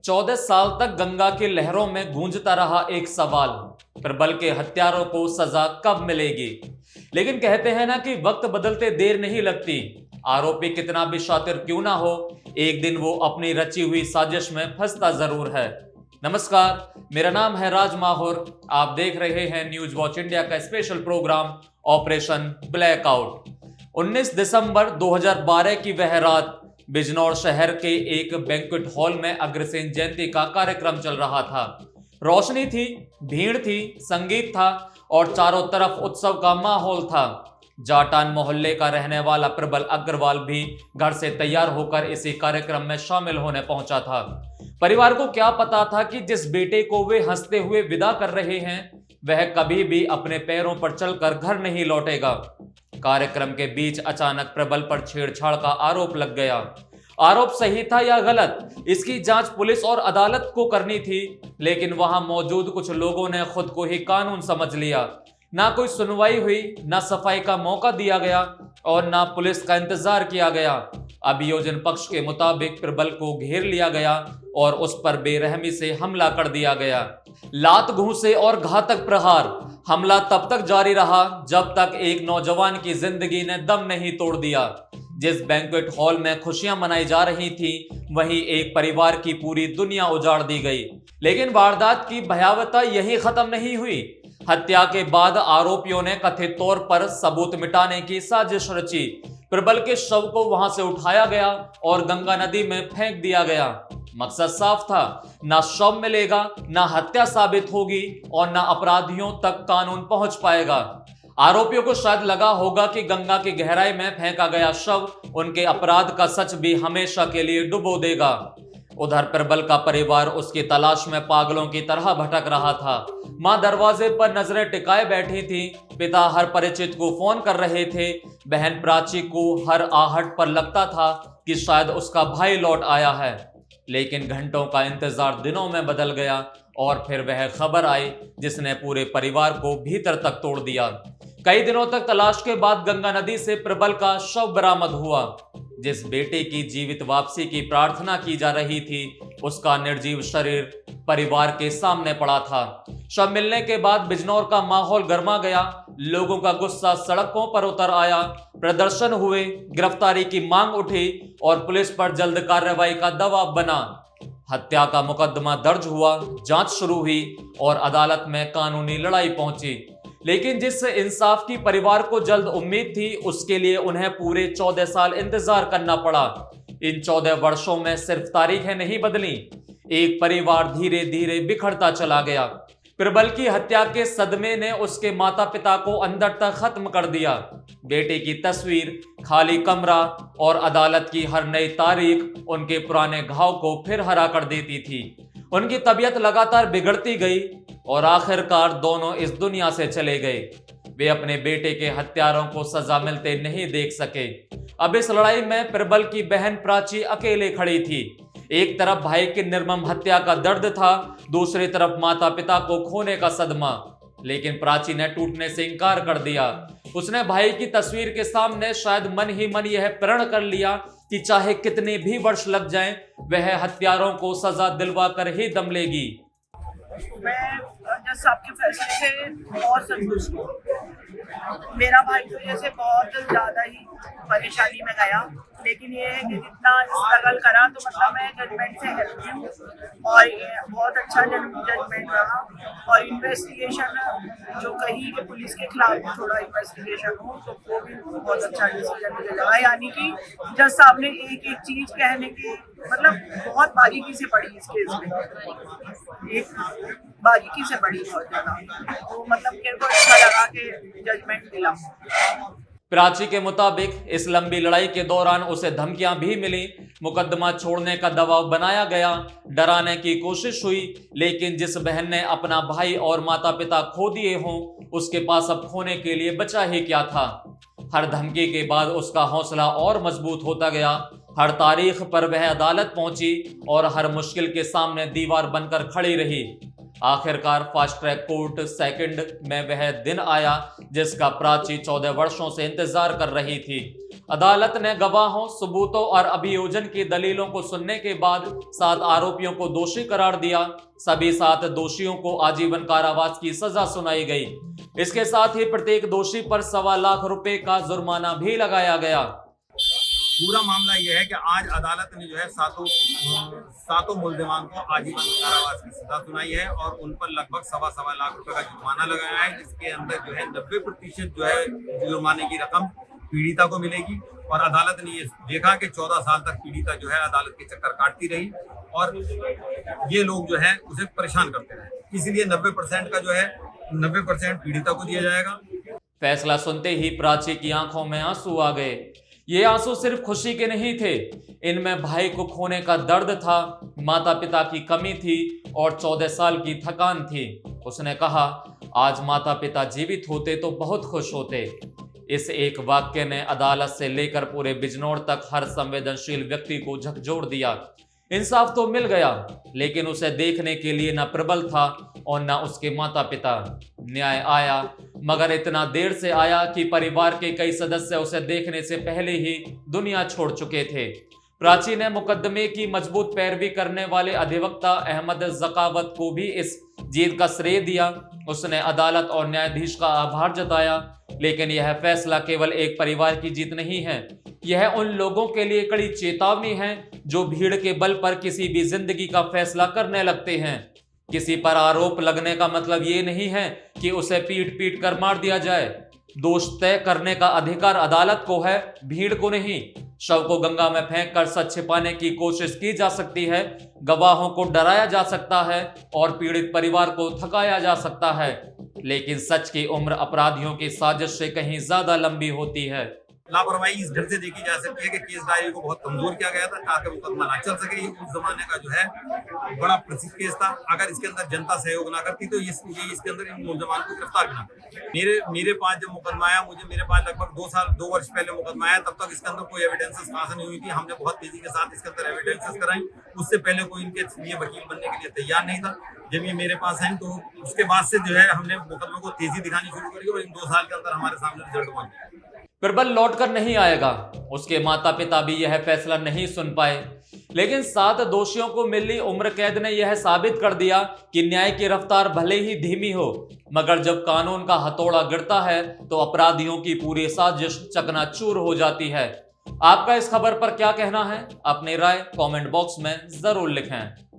14 साल तक गंगा की लहरों में गूंजता रहा एक सवाल, प्रबल के हत्यारों को सजा कब मिलेगी। लेकिन कहते हैं ना कि वक्त बदलते देर नहीं लगती। आरोपी कितना भी शातिर क्यों ना हो, एक दिन वो अपनी रची हुई साजिश में फंसता जरूर है। नमस्कार, मेरा नाम है राज माहौर। आप देख रहे हैं न्यूज वॉच इंडिया का स्पेशल प्रोग्राम ऑपरेशन ब्लैकआउट। 19 दिसंबर 2012 की वह रात बिजनौर शहर के एक बैंक्वेट हॉल में अग्रसेन जयंती का कार्यक्रम चल रहा था। रोशनी थी, भीड़ थी, संगीत था और चारों तरफ उत्सव का माहौल था। जाटान मोहल्ले का रहने वाला प्रबल अग्रवाल भी घर से तैयार होकर इसी कार्यक्रम में शामिल होने पहुंचा था। परिवार को क्या पता था कि जिस बेटे को वे हंसते हुए विदा कर रहे हैं वह कभी भी अपने पैरों पर चलकर घर नहीं लौटेगा। कार्यक्रम के बीच अचानक प्रबल पर छेड़छाड़ का आरोप लग गया। आरोप सही था या गलत, इसकी जांच पुलिस और अदालत को करनी थी, लेकिन वहां मौजूद कुछ लोगों ने खुद को ही कानून समझ लिया। ना कोई सुनवाई हुई, ना सफाई का मौका दिया गया और ना पुलिस का इंतजार किया गया। अभियोजन पक्ष के मुताबिक प्रबल को घेर लिया गया और उस पर बेरहमी से हमला कर दिया गया। लात, घूंसे और घातक प्रहार। हमला तब तक जारी रहा जब तक एक नौजवान की जिंदगी ने दम नहीं तोड़ दिया। जिस बैंक्वेट हॉल में खुशियां मनाई जा रही थी वहीं एक परिवार की पूरी दुनिया उजाड़ दी गई। लेकिन वारदात की भयावहता यही खत्म नहीं हुई। हत्या के बाद आरोपियों ने कथित तौर पर सबूत मिटाने की साजिश रची। प्रबल के शव को वहां से उठाया गया और गंगा नदी में फेंक दिया गया। मकसद साफ था, ना शव मिलेगा, ना हत्या साबित होगी और ना अपराधियों तक कानून पहुंच पाएगा। आरोपियों को शायद लगा होगा कि गंगा की गहराई में फेंका गया शव उनके अपराध का सच भी हमेशा के लिए डुबो देगा। उधर प्रबल का परिवार उसकी तलाश में पागलों की तरह भटक रहा था। मां दरवाजे पर नजरें टिकाए बैठी थी, पिता हर परिचित को फोन कर रहे थे, बहन प्राची को हर आहट पर लगता था कि शायद उसका भाई लौट आया है। लेकिन घंटों का इंतजार दिनों में बदल गया और फिर वह खबर आई जिसने पूरे परिवार को भीतर तक तोड़ दिया। कई दिनों तक तलाश के बाद गंगा नदी से प्रबल का शव बरामद हुआ। जिस बेटे की जीवित वापसी की प्रार्थना की जा रही थी उसका निर्जीव शरीर परिवार के सामने पड़ा था। शव मिलने के बाद बिजनौर का माहौल गर्मा गया। लोगों का गुस्सा सड़कों पर उतर आया, प्रदर्शन हुए, गिरफ्तारी की मांग उठी और पुलिस पर जल्द कार्रवाई का दबाव बना। हत्या का मुकदमा दर्ज हुआ, जांच शुरू हुई और अदालत में कानूनी लड़ाई पहुंची। लेकिन जिस इंसाफ की परिवार को जल्द उम्मीद थी उसके लिए उन्हें पूरे 14 साल इंतजार करना पड़ा। इन 14 वर्षों में सिर्फ तारीखें नहीं बदली, एक परिवार धीरे धीरे बिखरता चला गया। प्रबल की हत्या के सदमे ने उसके माता पिता को अंदर तक खत्म कर दिया। बेटे की तस्वीर, खाली कमरा और अदालत की हर नई तारीख उनके पुराने घाव को फिर हरा कर देती थी। उनकी तबीयत लगातार बिगड़ती गई और आखिरकार दोनों इस दुनिया से चले गए। वे अपने बेटे के हत्यारों को सजा मिलते नहीं देख सके। अब इस लड़ाई में प्रबल की बहन प्राची अकेले खड़ी थी। एक तरफ भाई की निर्मम हत्या का दर्द था, दूसरी तरफ माता पिता को खोने का सदमा। लेकिन प्राची ने टूटने से इनकार कर दिया। उसने भाई की तस्वीर के सामने शायद मन ही मन यह प्रण कर लिया कि चाहे कितने भी वर्ष लग जाएं, वह हत्यारों को सजा दिलवा कर ही दम लेगी। मैं जज साहब के फैसले से बहुत संतुष्ट हूँ। मेरा भाई तो जैसे बहुत ज़्यादा ही परेशानी में गया, लेकिन ये है कि जितना स्ट्रगल करा तो मतलब मैं जजमेंट से हैप्पी हूँ और ये बहुत अच्छा जजमेंट रहा। और इन्वेस्टिगेशन जो कही कि पुलिस के खिलाफ थोड़ा इन्वेस्टिगेशन हो तो वो भी बहुत अच्छा डिसीजन मुझे लगा। यानी कि जज साहब ने एक एक चीज़ कहने की मतलब बहुत बारीकी से पढ़ी इस केस में, एक बारीकी से पढ़ी बहुत ज़्यादा, तो मतलब मेरे को अच्छा लगा कि जजमेंट मिला। प्राची के मुताबिक इस लंबी लड़ाई के दौरान उसे धमकियां भी मिली, मुकदमा छोड़ने का दबाव बनाया गया, डराने की कोशिश हुई। लेकिन जिस बहन ने अपना भाई और माता पिता खो दिए हों उसके पास अब खोने के लिए बचा ही क्या था। हर धमकी के बाद उसका हौसला और मजबूत होता गया। हर तारीख पर वह अदालत पहुंची और हर मुश्किल के सामने दीवार बनकर खड़ी रही। आखिरकार फास्ट ट्रैक कोर्ट सेकंड में वह दिन आया जिसका प्राची 14 वर्षों से इंतजार कर रही थी। अदालत ने गवाहों, सबूतों और अभियोजन की दलीलों को सुनने के बाद 7 आरोपियों को दोषी करार दिया। सभी 7 दोषियों को आजीवन कारावास की सजा सुनाई गई। इसके साथ ही प्रत्येक दोषी पर 1.25 लाख रुपए का जुर्माना भी लगाया गया। पूरा मामला यह है कि आज अदालत ने जो है सातों मुल्जिमान को आजीवन कारावास की सजा सुनाई है और उन पर लगभग 1.25 लाख रुपए का जुर्माना लगाया है, जिसके अंदर जो है 90% जो है जुर्माने की रकम पीड़िता को मिलेगी। और अदालत ने ये देखा कि 14 साल तक पीड़िता जो है अदालत के चक्कर काटती रही और ये लोग जो है उसे परेशान करते रहे, इसलिए 90% का जो है 90% पीड़िता को दिया जाएगा। फैसला सुनते ही प्राची की आंखों में आंसू आ गए। ये आंसू सिर्फ खुशी के नहीं थे, इनमें भाई को खोने का दर्द था, माता पिता की कमी थी और 14 साल की थकान थी। उसने कहा, आज माता पिता जीवित होते तो बहुत खुश होते। इस एक वाक्य ने अदालत से लेकर पूरे बिजनौर तक हर संवेदनशील व्यक्ति को झकझोर दिया। इंसाफ तो मिल गया, लेकिन उसे देखने के लिए न प्रबल था और न उसके माता पिता। न्याय आया, मगर इतना देर से आया कि परिवार के कई सदस्य उसे देखने से पहले ही दुनिया छोड़ चुके थे। प्राची ने मुकदमे की मजबूत पैरवी करने वाले अधिवक्ता अहमद जकावत को भी इस जीत का श्रेय दिया। उसने अदालत और न्यायाधीश का आभार जताया, लेकिन यह फैसला केवल एक परिवार की जीत नहीं है, यह उन लोगों के लिए कड़ी चेतावनी है जो भीड़ के बल पर किसी भी जिंदगी का फैसला करने लगते हैं। किसी पर आरोप लगने का मतलब ये नहीं है कि उसे पीट पीट कर मार दिया जाए। दोष तय करने का अधिकार अदालत को है, भीड़ को नहीं। शव को गंगा में फेंककर सच छिपाने की कोशिश की जा सकती है, गवाहों को डराया जा सकता है और पीड़ित परिवार को थकाया जा सकता है, लेकिन सच की उम्र अपराधियों की साजिश से कहीं ज्यादा लंबी होती है। लापरवाही इस ढंग से देखी जा सकती है कि केस डायरी को बहुत कमजोर किया गया था ताकि मुकदमा ना चल सके। ये उस जमाने का जो है बड़ा प्रसिद्ध केस था। अगर इसके अंदर जनता सहयोग ना करती तो ये इसके अंदर इन मुलजमान को गिरफ्तार भी ना करती। मेरे पास जब मुकदमा आया, मेरे पास लगभग 2 वर्ष पहले मुकदमा आया, तब तक इसके अंदर कोई एविडेंसेस हासिल नहीं हुई थी। हमने बहुत तेजी के साथ इसके अंदर एविडेंसेस कराई। उससे पहले कोई इनके लिए वकील बनने के लिए तैयार नहीं था। जब ये मेरे पास आई तो उसके बाद से जो है हमने मुकदमे को तेजी दिखानी शुरू करी और इन 2 साल के अंदर हमारे सामने रिजल्ट पहुंच गया। प्रबल लौटकर नहीं आएगा, उसके माता पिता भी यह फैसला नहीं सुन पाए, लेकिन 7 दोषियों को मिली उम्र कैद ने यह साबित कर दिया कि न्याय की रफ्तार भले ही धीमी हो, मगर जब कानून का हथौड़ा गिरता है तो अपराधियों की पूरी साजिश चकनाचूर हो जाती है। आपका इस खबर पर क्या कहना है? अपनी राय कमेंट बॉक्स में जरूर लिखें।